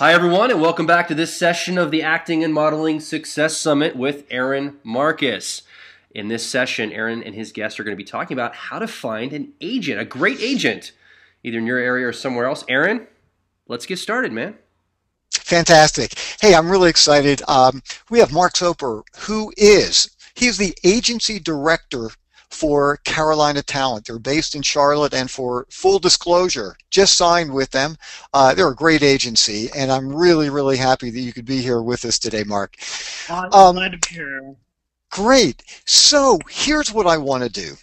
Hi, everyone, and welcome back to this session of the Acting and Modeling Success Summit with Aaron Marcus. In this session, Aaron and his guests are going to be talking about how to find an agent, a great agent, either in your area or somewhere else. Aaron, let's get started, man. Fantastic. Hey, I'm really excited. We have Marc Soper, he's the agency director for Carolina Talent. They're based in Charlotte, and for full disclosure, just signed with them. They're a great agency, and I'm really, really happy that you could be here with us today, Marc. I'm Um, glad to be here. Great. So here's what I want to do.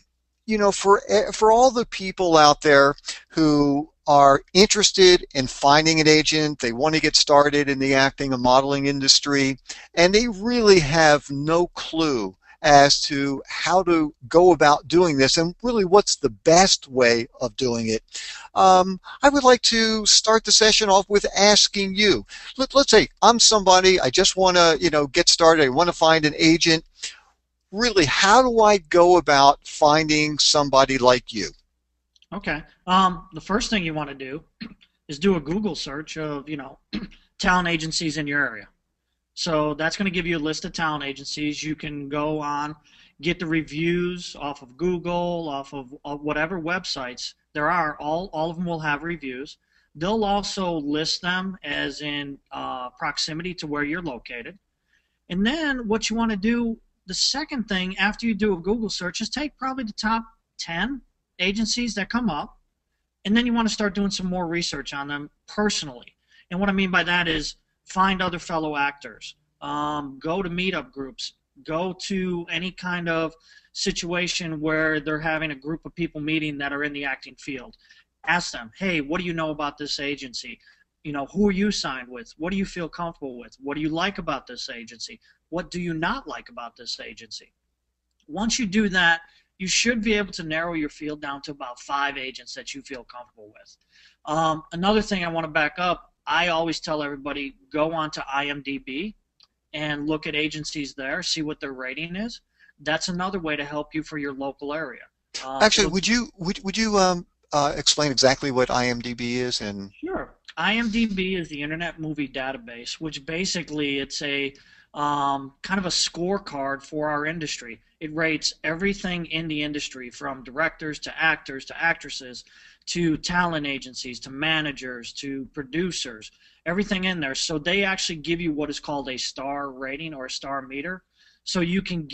For all the people out there who are interested in finding an agent, they want to get started in the acting and modeling industry, and they really have no clue as to how to go about doing this and really what's the best way of doing it. I would like to start the session off with asking you. Let's say I'm somebody, I just want to, get started, I want to find an agent. Really, how do I go about finding somebody like you? Okay. The first thing you want to do is do a Google search of, talent agencies in your area. So that's going to give you a list of talent agencies. You can go on, get the reviews off of Google, off of whatever websites there are. All of them will have reviews. They'll also list them as in proximity to where you're located. And then what you want to do, the second thing after you do a Google search is take probably the top 10 agencies that come up, and then you want to start doing some more research on them personally. And what I mean by that is find other fellow actors, go to meetup groups, go to any kind of situation where they're having a group of people meeting that are in the acting field. Ask them, hey, what do you know about this agency? Who are you signed with? What do you feel comfortable with? What do you like about this agency? What do you not like about this agency? Once you do that, you should be able to narrow your field down to about 5 agents that you feel comfortable with. Another thing I want to back up, I always tell everybody, go on to IMDb and look at agencies there, see what their rating is. That's another way to help you for your local area. Actually, would you explain exactly what IMDb is? And Sure. IMDb is the Internet Movie Database, which basically it's a kind of a scorecard for our industry. It rates everything in the industry, from directors to actors to actresses to talent agencies to managers to producers, everything in there. So they actually give you what is called a star rating or a star meter, so you can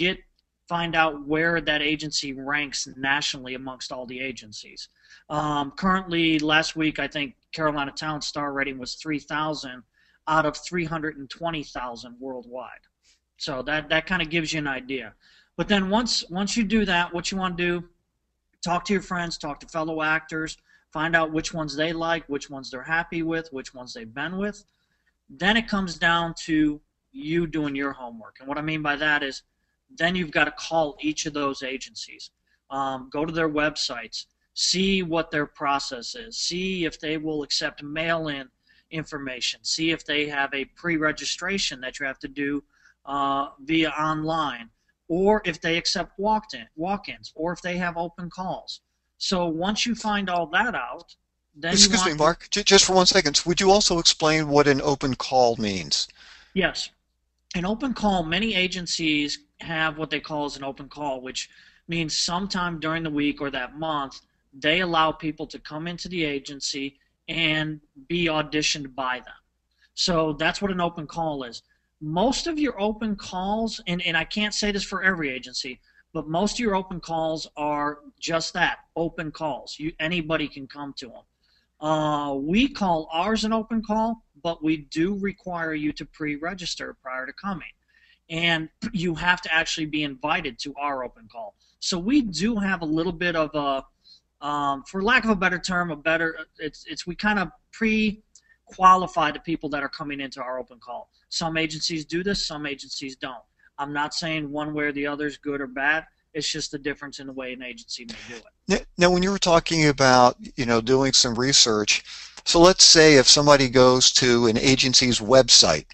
find out where that agency ranks nationally amongst all the agencies. Currently, last week, I think Carolina Talent star rating was 3,000 out of 320,000 worldwide. So that kind of gives you an idea. But then once you do that, what you want to do, talk to your friends, talk to fellow actors, find out which ones they like, which ones they're happy with, which ones they've been with. Then it comes down to you doing your homework. And what I mean by that is then you've got to call each of those agencies. Go to their websites, see what their process is, see if they will accept mail-in information, see if they have a pre-registration that you have to do via online, or if they accept walk-ins, or if they have open calls. So once you find all that out, then you excuse me, want to, Marc, just for 1 second, would you also explain what an open call means? yes, an open call, many agencies have what they call as an open call, which means sometime during the week or that month, they allow people to come into the agency and be auditioned by them. So that's what an open call is. Most of your open calls, and I can't say this for every agency, but most of your open calls are just that, open calls. Anybody can come to them. We call ours an open call, but we do require you to pre-register prior to coming. And you have to actually be invited to our open call. So we do have a little bit of a, for lack of a better term, we kind of pre-qualify the people that are coming into our open call. Some agencies do this, some agencies don't. I'm not saying one way or the other is good or bad. It's just a difference in the way an agency may do it. Now, when you were talking about, doing some research, so let's say if somebody goes to an agency's website,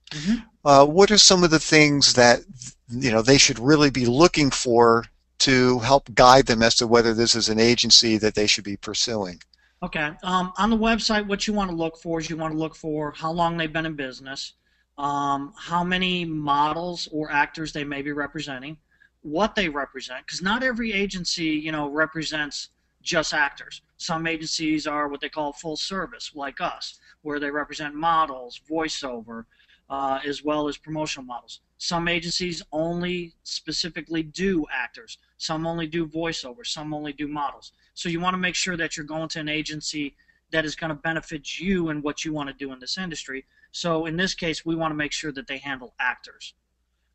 Mhm. what are some of the things that, they should really be looking for to help guide them as to whether this is an agency that they should be pursuing? Okay. On the website, what you want to look for is you want to look for how long they've been in business, how many models or actors they may be representing, what they represent, because not every agency, represents just actors. Some agencies are what they call full service, like us, where they represent models, voiceover, as well as promotional models. Some agencies only specifically do actors. Some only do voiceover. Some only do models. So you want to make sure that you're going to an agency that is going to benefit you and what you want to do in this industry. So in this case, we want to make sure that they handle actors.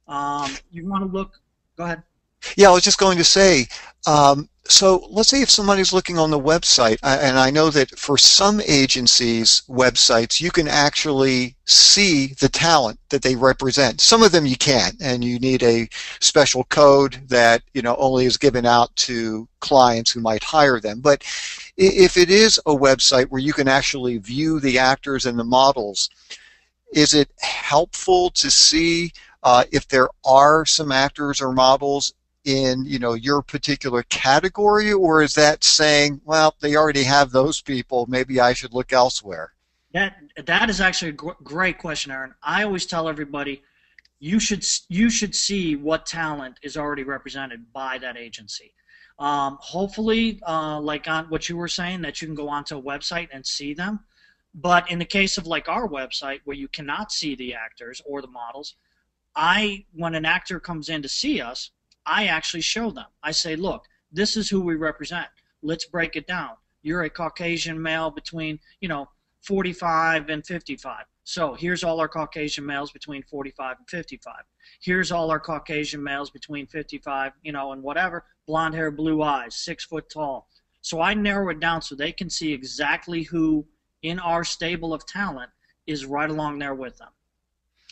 You want to look. Go ahead. Yeah, I was just going to say, so let's say if somebody's looking on the website, and I know that for some agencies' websites, you can actually see the talent that they represent. Some of them you can't, and you need a special code that, only is given out to clients who might hire them. But if it is a website where you can actually view the actors and the models, is it helpful to see if there are some actors or models in your particular category, or is that saying, well, they already have those people, maybe I should look elsewhere? That that is actually a great question, Aaron. I always tell everybody you should see what talent is already represented by that agency. Hopefully, like on what you were saying, that you can go onto a website and see them. But in the case of like our website, where you cannot see the actors or the models, when an actor comes in to see us, I actually show them. I say, look, this is who we represent. Let's break it down. You're a Caucasian male between, 45 and 55. So here's all our Caucasian males between 45 and 55. Here's all our Caucasian males between 55, and whatever, blonde hair, blue eyes, 6 foot tall. So I narrow it down so they can see exactly who in our stable of talent is right along there with them.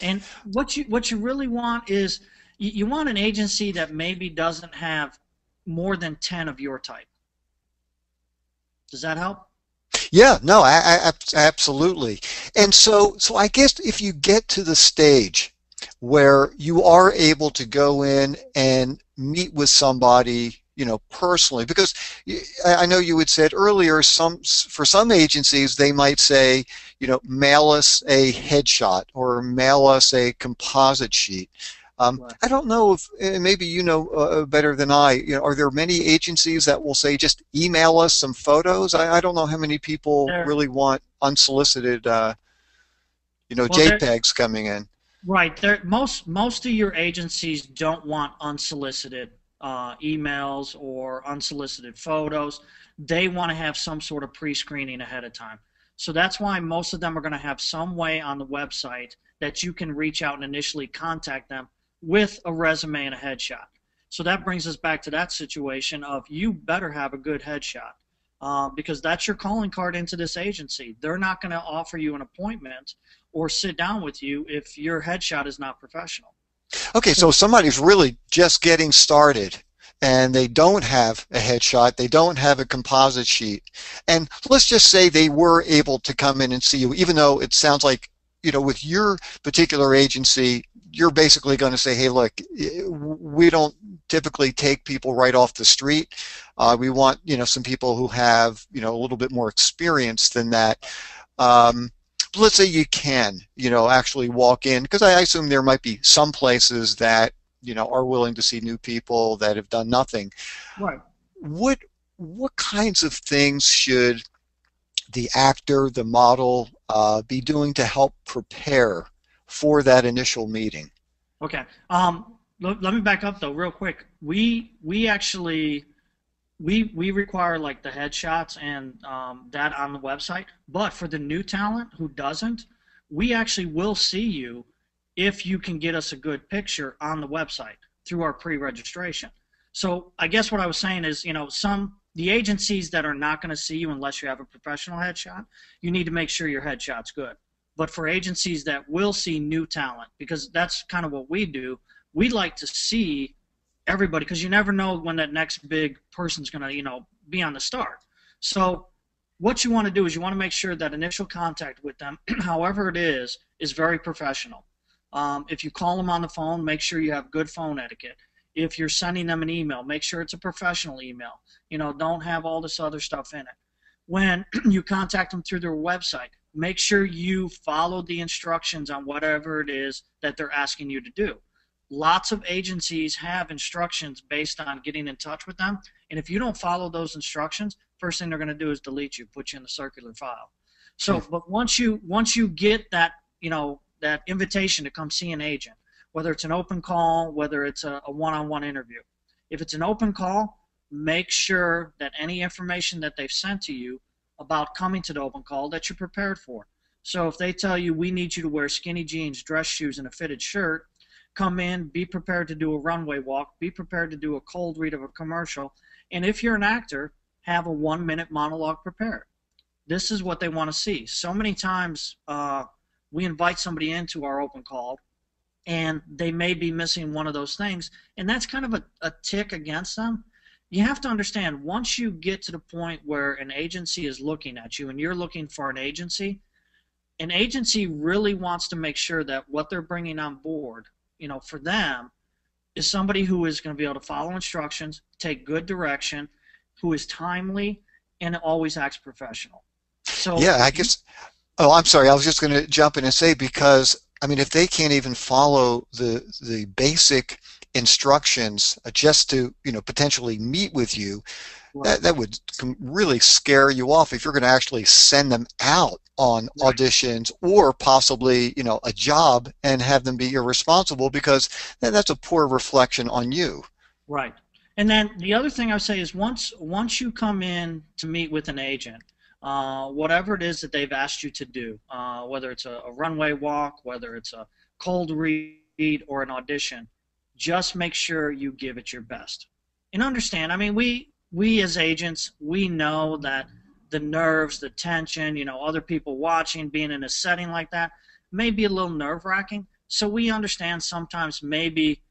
And what you really want is you want an agency that maybe doesn't have more than 10 of your type. Does that help? Yeah, no, absolutely. And so I guess if you get to the stage where you are able to go in and meet with somebody, personally, because I know you had said earlier, for some agencies, they might say, mail us a headshot or mail us a composite sheet. Right. I don't know if maybe you know better than I. Are there many agencies that will say just email us some photos? I don't know how many people There, really want unsolicited, well, there, JPEGs coming in. right. There, most of your agencies don't want unsolicited emails or unsolicited photos. They want to have some sort of pre-screening ahead of time. So that's why most of them are going to have some way on the website that you can reach out and initially contact them with a resume and a headshot. So that brings us back to that situation of you better have a good headshot because that's your calling card into this agency. They're not going to offer you an appointment or sit down with you if your headshot is not professional. Okay, so somebody's really just getting started and they don't have a headshot, they don't have a composite sheet, and let's just say they were able to come in and see you, even though it sounds like, with your particular agency, you're basically going to say, hey, look, we don't typically take people right off the street. We want, some people who have, a little bit more experience than that. Let's say you can, actually walk in, because I assume there might be some places that, are willing to see new people that have done nothing. Right. What what kinds of things should the actor, the model, be doing to help prepare for that initial meeting? Okay. Let me back up though, real quick. We actually we require like the headshots and that on the website. But for the new talent who doesn't, we actually will see you if you can get us a good picture on the website through our pre-registration. So I guess what I was saying is, the agencies that are not going to see you unless you have a professional headshot, you need to make sure your headshot's good. But for agencies that will see new talent, because that's kind of what we do, we like to see everybody because you never know when that next big person's going to, be on the start. So what you want to do is you want to make sure that initial contact with them, however it is very professional. If you call them on the phone, make sure you have good phone etiquette. If you're sending them an email, make sure it's a professional email. Don't have all this other stuff in it. when you contact them through their website, make sure you follow the instructions on whatever it is that they're asking you to do. Lots of agencies have instructions based on getting in touch with them, and if you don't follow those instructions, first thing they're going to do is delete you, put you in the circular file. So, but once you get that, that invitation to come see an agent, whether it's an open call, whether it's a one-on-one interview, if it's an open call, make sure that any information that they've sent to you about coming to the open call that you're prepared for. So if they tell you we need you to wear skinny jeans, dress shoes, and a fitted shirt, come in, be prepared to do a runway walk, be prepared to do a cold read of a commercial, and if you're an actor, have a 1-minute monologue prepared. This is what they want to see. So many times we invite somebody into our open call, and they may be missing one of those things, and that's kind of a tick against them. You have to understand, once you get to the point where an agency is looking at you and you're looking for an agency really wants to make sure that what they're bringing on board, for them, is somebody who is going to be able to follow instructions, take good direction, who is timely, and always acts professional. So yeah, I guess. Oh, I'm sorry. I was just going to jump in and say, because I mean, if they can't even follow the basic instructions just to potentially meet with you, right. that would really scare you off if you're going to actually send them out on Right. auditions or possibly a job and have them be irresponsible, because then that's a poor reflection on you. Right. And then the other thing I would say is once you come in to meet with an agent, whatever it is that they've asked you to do, whether it's a runway walk, whether it's a cold read or an audition, just make sure you give it your best. And understand, I mean, we as agents, we know that the nerves, the tension, other people watching, being in a setting like that may be a little nerve-wracking. So we understand sometimes maybe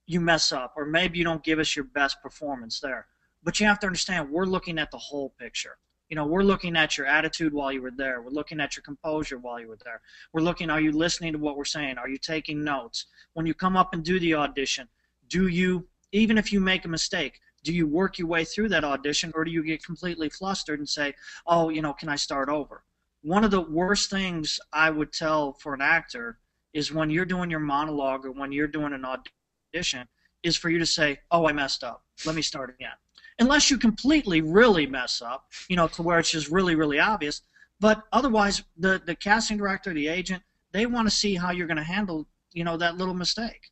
you mess up or maybe you don't give us your best performance there. But you have to understand, we're looking at the whole picture. We're looking at your attitude while you were there. We're looking at your composure while you were there. We're looking, are you listening to what we're saying? Are you taking notes? When you come up and do the audition, do you, even if you make a mistake, do you work your way through that audition, or do you get completely flustered and say, oh, can I start over? One of the worst things I would tell for an actor is when you're doing your monologue or when you're doing an audition is for you to say, oh, I messed up. Let me start again. Unless you completely really mess up, to where it's just really, really obvious. But otherwise, the casting director, the agent, they want to see how you're going to handle, that little mistake.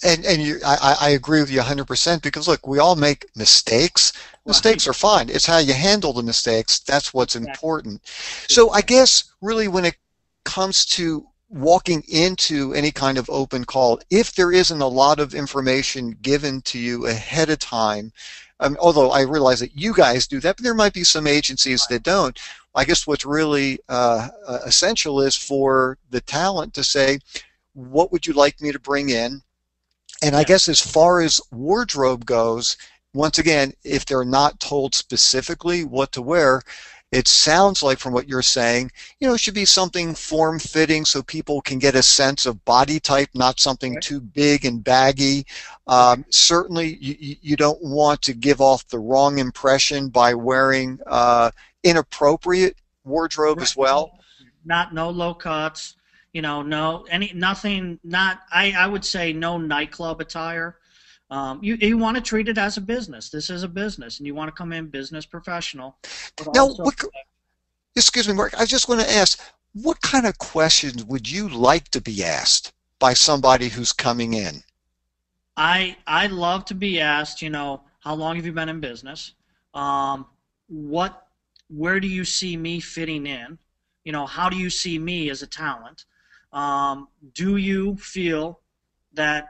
And I agree with you 100%, because look, we all make mistakes. Mistakes are fine. It's how you handle the mistakes. That's what's important. So I guess really when it comes to walking into any kind of open call, if there isn't a lot of information given to you ahead of time, although I realize that you guys do that, but there might be some agencies that don't. I guess what's really essential is for the talent to say, what would you like me to bring in? And I guess as far as wardrobe goes, once again, if they're not told specifically what to wear, it sounds like from what you're saying, it should be something form-fitting so people can get a sense of body type, not something too big and baggy. Certainly, you don't want to give off the wrong impression by wearing inappropriate wardrobe as well. No low cuts. Nothing. I would say no nightclub attire. You want to treat it as a business. This is a business, and you want to come in business professional. Now, excuse me, Mark, I just want to ask, what kind of questions would you like to be asked by somebody who's coming in? I love to be asked, how long have you been in business? Where do you see me fitting in? How do you see me as a talent? Do you feel that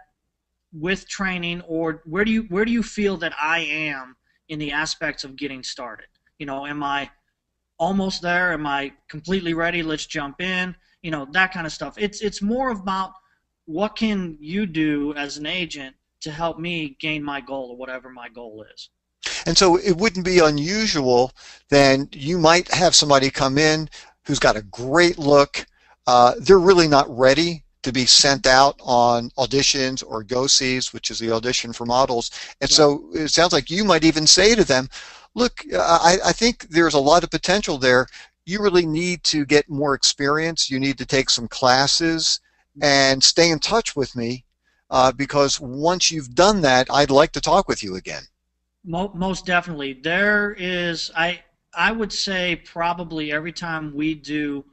with training, or where do you feel that I am in the aspects of getting started? Am I almost there? Am I completely ready? Let's jump in. That kind of stuff. It's more about what can you do as an agent to help me gain my goal, or whatever my goal is. And so it wouldn't be unusual then you might have somebody come in who's got a great look. They're really not ready to be sent out on auditions or go-sees, which is the audition for models. And so it sounds like you might even say to them, Look, I think there's a lot of potential there. You really need to get more experience. You need to take some classes and stay in touch with me because once you've done that, I'd like to talk with you again. Most definitely. There is, I would say probably every time we do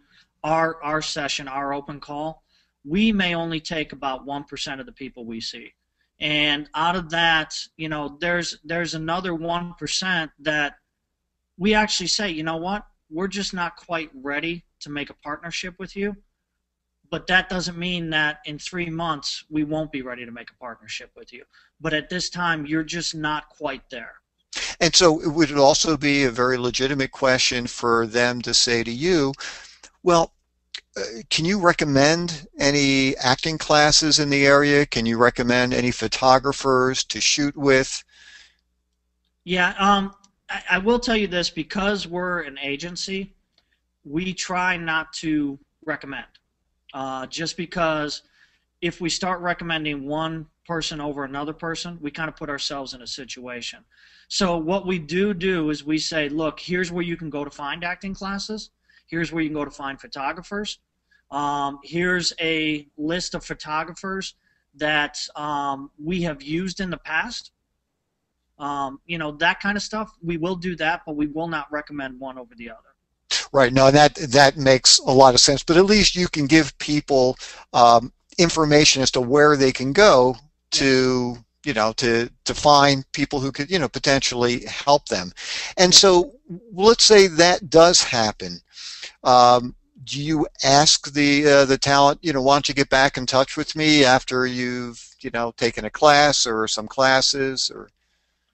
our session, our open call, we may only take about 1% of the people we see. And out of that, there's another 1% that we actually say, you know what, we're just not quite ready to make a partnership with you. But that doesn't mean that in 3 months we won't be ready to make a partnership with you. But at this time, you're just not quite there. And so it would also be a very legitimate question for them to say to you, well, can you recommend any acting classes in the area? Can you recommend any photographers to shoot with? Yeah, I will tell you this, because we're an agency, we try not to recommend. Just because if we start recommending one person over another person, we kind of put ourselves in a situation. So what we do is we say, look, here's where you can go to find acting classes. Here's where you can go to find photographers. Here's a list of photographers that we have used in the past. That kind of stuff. We will do that, but we will not recommend one over the other. Right. No, that makes a lot of sense. But at least you can give people information as to where they can go to, to find people who could, potentially help them. And so let's say that does happen. Do you ask the talent, why don't you get back in touch with me after you've, taken a class or some classes? Or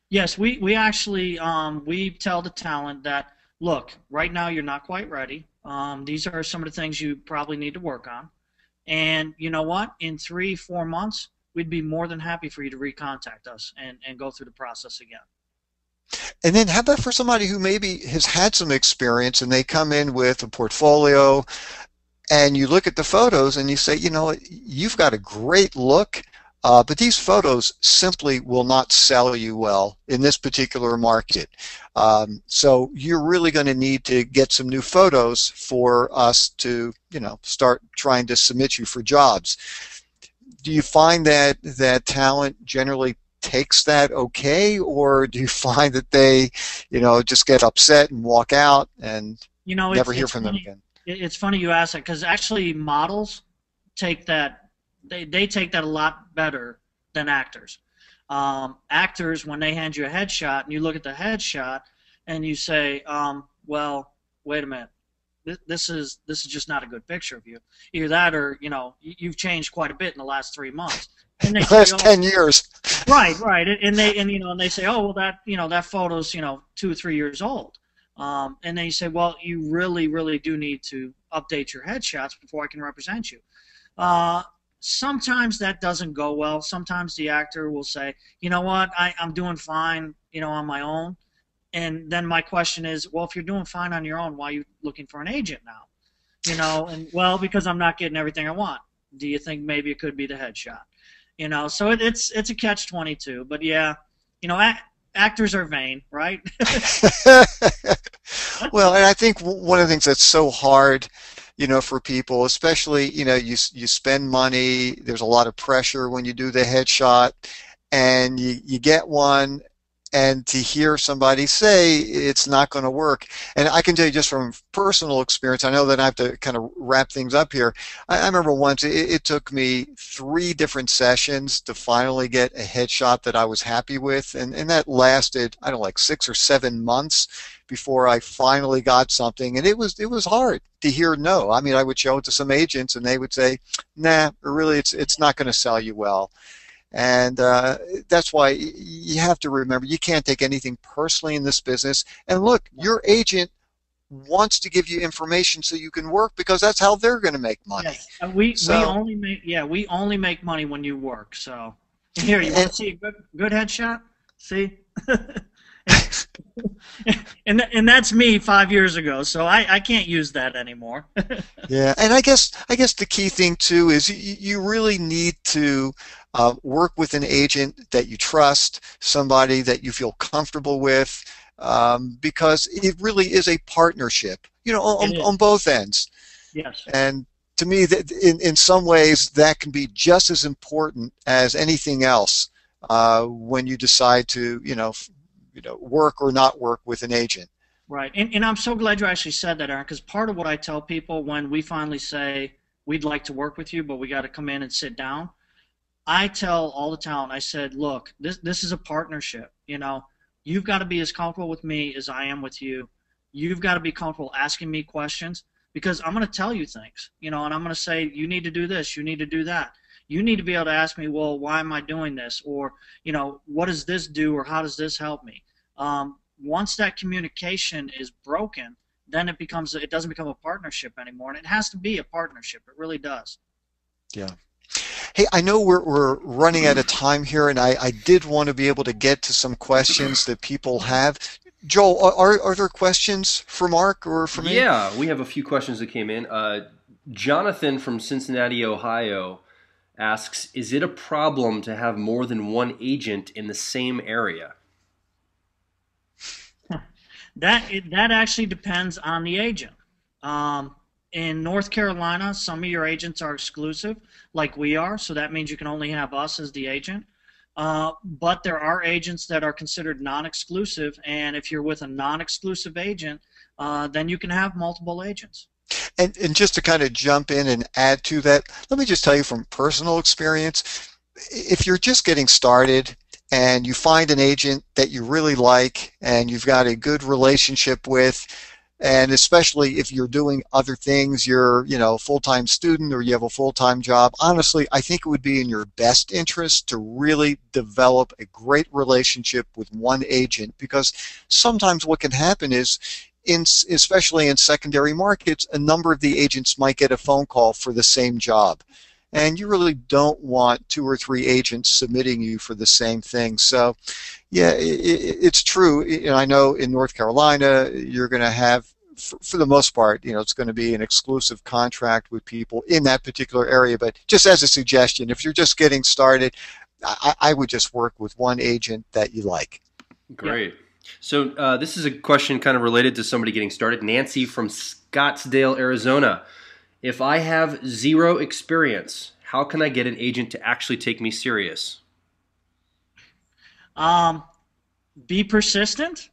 Yes, we actually we tell the talent that, look, right now you're not quite ready. These are some of the things you probably need to work on. And you know what? In 3-4 months, we'd be more than happy for you to recontact us and go through the process again. And then how about for somebody who maybe has had some experience and they come in with a portfolio and you look at the photos and you say, you've got a great look, but these photos simply will not sell you well in this particular market. So you're really going to need to get some new photos for us to, start trying to submit you for jobs. Do you find that talent generally takes that okay, or do you find that they, just get upset and walk out and never hear from them again? It's funny you ask that, because actually models take that, they take that a lot better than actors. Actors, when they hand you a headshot and you look at the headshot and you say, well, wait a minute, this is just not a good picture of you. Either that, or you've changed quite a bit in the last 3 months. And they last say, 10 years. Right. And they say, oh, well, that photo's 2 or 3 years old. And then you say, well, you really, really do need to update your headshots before I can represent you. Sometimes that doesn't go well. Sometimes the actor will say, you know what, I'm doing fine, on my own. And then my question is, well, if you're doing fine on your own, why are you looking for an agent now? And well, because I'm not getting everything I want. Do you think maybe it could be the headshot? So it's a catch-22. But yeah, actors are vain, right? Well, and I think one of the things that's so hard, for people, especially, you spend money, there's a lot of pressure when you do the headshot, and you get one, and to hear somebody say it's not going to work. And I can tell you just from personal experience, I know that I have to kind of wrap things up here. I remember once it took me 3 different sessions to finally get a headshot that I was happy with, and that lasted, I don't know, like 6 or 7 months before I finally got something. And it was hard to hear no. I mean, I would show it to some agents and they would say, nah, really it's not going to sell you well. And that's why you have to remember, you can't take anything personally in this business. And look, your agent wants to give you information so you can work, because that's how they're going to make money. Yes. We only make money when you work. So here, you want to see a good headshot? See? and that's me 5 years ago, so I can't use that anymore. Yeah, and I guess the key thing too is you really need to work with an agent that you trust, somebody that you feel comfortable with, because it really is a partnership, It is. on both ends. Yes. And to me, that in some ways, that can be just as important as anything else when you decide to, work or not work with an agent. Right. And I'm so glad you actually said that, Aaron, because part of what I tell people when we finally say we'd like to work with you, but we got to come in and sit down, I tell all the talent, I said, look, this is a partnership. You've got to be as comfortable with me as I am with you. You've got to be comfortable asking me questions because I'm going to tell you things, and I'm going to say, you need to do this, you need to do that. You need to be able to ask me, well, why am I doing this? Or, what does this do or how does this help me? Once that communication is broken, then it doesn't become a partnership anymore, and it has to be a partnership. It really does. Yeah. Hey, I know we're running out of time here, and I did want to be able to get to some questions that people have. Joel, are there questions for Mark or for me? Yeah, we have a few questions that came in. Jonathan from Cincinnati, Ohio asks, is it a problem to have more than one agent in the same area? That actually depends on the agent. In North Carolina, some of your agents are exclusive, like we are, so that means you can only have us as the agent. But there are agents that are considered non-exclusive, and if you're with a non-exclusive agent, then you can have multiple agents. And just to kind of jump in and add to that, let me just tell you from personal experience, if you're just getting started and you find an agent that you really like and you've got a good relationship with, and especially if you're doing other things, you're, a full-time student or you have a full-time job, honestly, I think it would be in your best interest to really develop a great relationship with one agent, because sometimes what can happen is, especially in secondary markets, a number of the agents might get a phone call for the same job. And you really don't want 2 or 3 agents submitting you for the same thing. So, yeah, it's true. I know in North Carolina, you're going to have, for the most part, it's going to be an exclusive contract with people in that particular area. But just as a suggestion, if you're just getting started, I would just work with one agent that you like. Great. Yeah. So this is a question kind of related to somebody getting started. Nancy from Scottsdale, Arizona. If I have 0 experience, how can I get an agent to actually take me serious? Be persistent.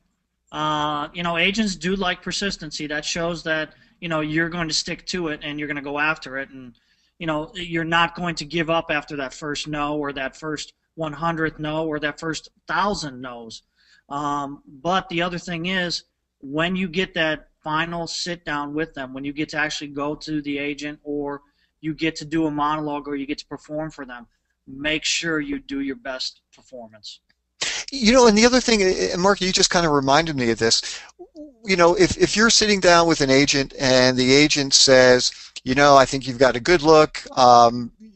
Agents do like persistency. That shows that, you're going to stick to it and you're going to go after it. And, you're not going to give up after that first no or that first 100th no or that first 1,000 no's. But the other thing is, when you get that final sit down with them, when you get to actually go to the agent or you get to do a monologue or you get to perform for them, make sure you do your best performance. And the other thing, and Mark, you just kind of reminded me of this. If you're sitting down with an agent and the agent says, I think you've got a good look,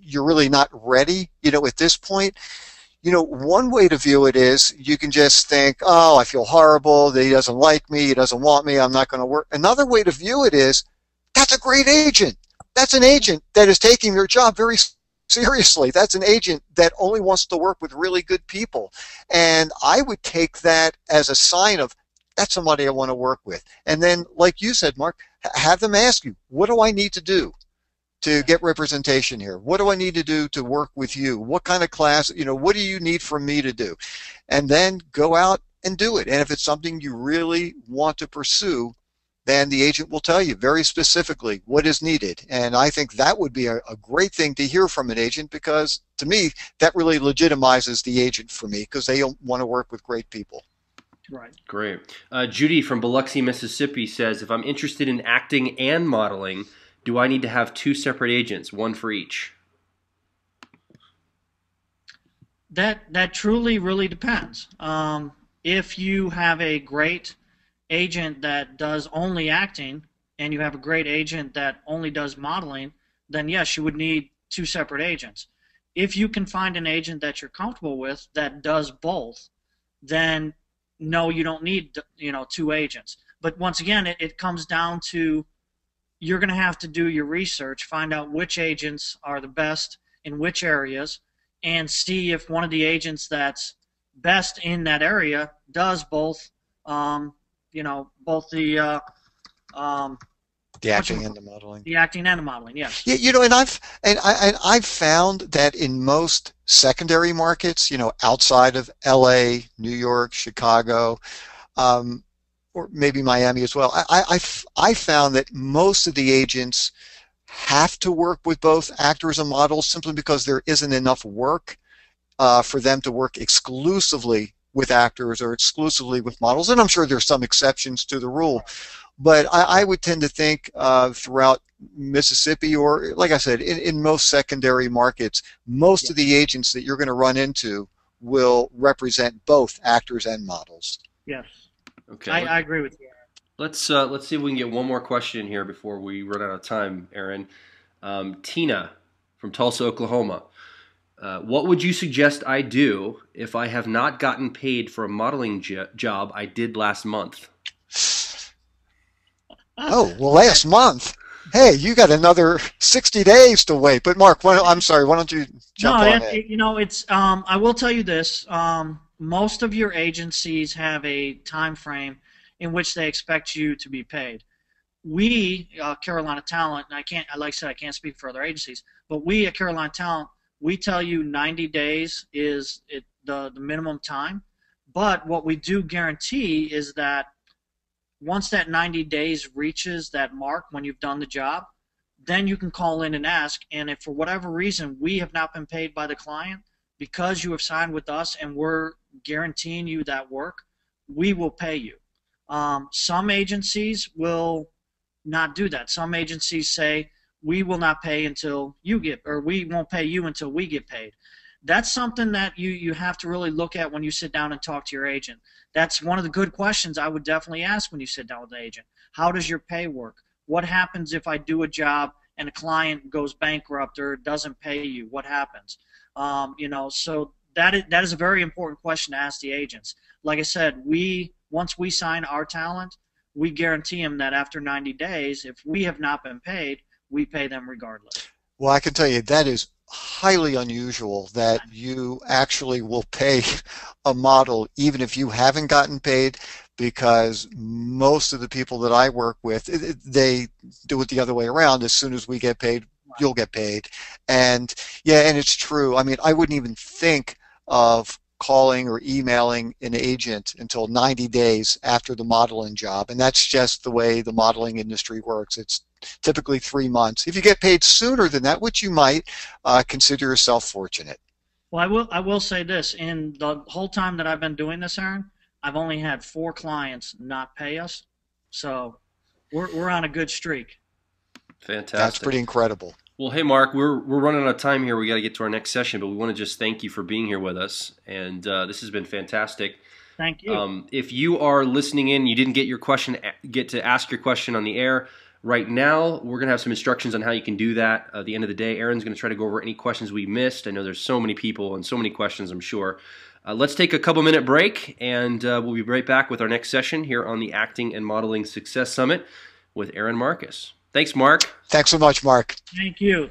you're really not ready, at this point, one way to view it is you can just think, oh, I feel horrible, that he doesn't like me, he doesn't want me, I'm not going to work. Another way to view it is, that's a great agent. That's an agent that is taking their job very seriously. That's an agent that only wants to work with really good people. And I would take that as a sign of, that's somebody I want to work with. And then, like you said, Mark, have them ask you, what do I need to do to get representation here? What do I need to do to work with you? What kind of class, what do you need from me to do? And then go out and do it. And if it's something you really want to pursue, then the agent will tell you very specifically what is needed. And I think that would be a great thing to hear from an agent, because to me, that really legitimizes the agent for me, because they want to work with great people. Right. Great. Judy from Biloxi, Mississippi says, if I'm interested in acting and modeling, do I need to have 2 separate agents, one for each? That truly really depends. If you have a great agent that does only acting and you have a great agent that only does modeling, then yes, you would need 2 separate agents. If you can find an agent that you're comfortable with that does both, then no, you don't need 2 agents. But once again, it comes down to, you're going to have to do your research, find out which agents are the best in which areas, and see if one of the agents that's best in that area does both both um, The acting and the modeling. the acting and the modeling. Yes. Yeah, and I've found that in most secondary markets, outside of LA, New York, Chicago, um, or maybe Miami as well, I found that most of the agents have to work with both actors and models simply because there isn't enough work for them to work exclusively with actors or exclusively with models. And I'm sure there's some exceptions to the rule, but I would tend to think throughout Mississippi, or like I said, in most secondary markets, most of the agents that you're going to run into will represent both actors and models. Yes. Okay. I agree with you. Let's see if we can get one more question in here before we run out of time, Aaron. Tina from Tulsa, Oklahoma. What would you suggest I do if I have not gotten paid for a modeling job I did last month? Oh, well, last month. Hey, you got another 60 days to wait. But Mark, I'm sorry, why don't you jump on it? It's I will tell you this. Most of your agencies have a time frame in which they expect you to be paid. We, Carolina Talent, and like I said, I can't speak for other agencies, but we at Carolina Talent, we tell you 90 days is the minimum time. But what we do guarantee is that once that 90 days reaches that mark when you've done the job, then you can call in and ask. And if for whatever reason we have not been paid by the client, because you have signed with us and we're guaranteeing you that work, we will pay you. Some agencies will not do that. Some agencies say, we will not pay until you get, or we won't pay you until we get paid. That's something that you have to really look at when you sit down and talk to your agent. That's one of the good questions I would definitely ask when you sit down with the agent. How does your pay work? What happens if I do a job and a client goes bankrupt or doesn't pay you? What happens? So that is a very important question to ask the agents. Like I said, once we sign our talent, we guarantee them that after 90 days, if we have not been paid, we pay them regardless. Well, I can tell you that is highly unusual that you actually will pay a model even if you haven't gotten paid, because most of the people that I work with, they do it the other way around. As soon as we get paid, you'll get paid. And yeah, and it's true. I mean, I wouldn't even think of calling or emailing an agent until 90 days after the modeling job, and that's just the way the modeling industry works. It's typically 3 months. If you get paid sooner than that, which you might, consider yourself fortunate. Well, I will say this: in the whole time that I've been doing this, Aaron, I've only had 4 clients not pay us, so we're on a good streak. Fantastic. That's pretty incredible. Well, hey, Mark, we're running out of time here. We got to get to our next session, but we want to just thank you for being here with us, and this has been fantastic. Thank you. If you are listening in, you didn't get to ask your question on the air. Right now, we're going to have some instructions on how you can do that. At the end of the day, Aaron's going to try to go over any questions we missed. I know there's so many people and so many questions, I'm sure. Let's take a couple-minute break, and we'll be right back with our next session here on the Acting and Modeling Success Summit with Aaron Marcus. Thanks, Mark. Thanks so much, Mark. Thank you.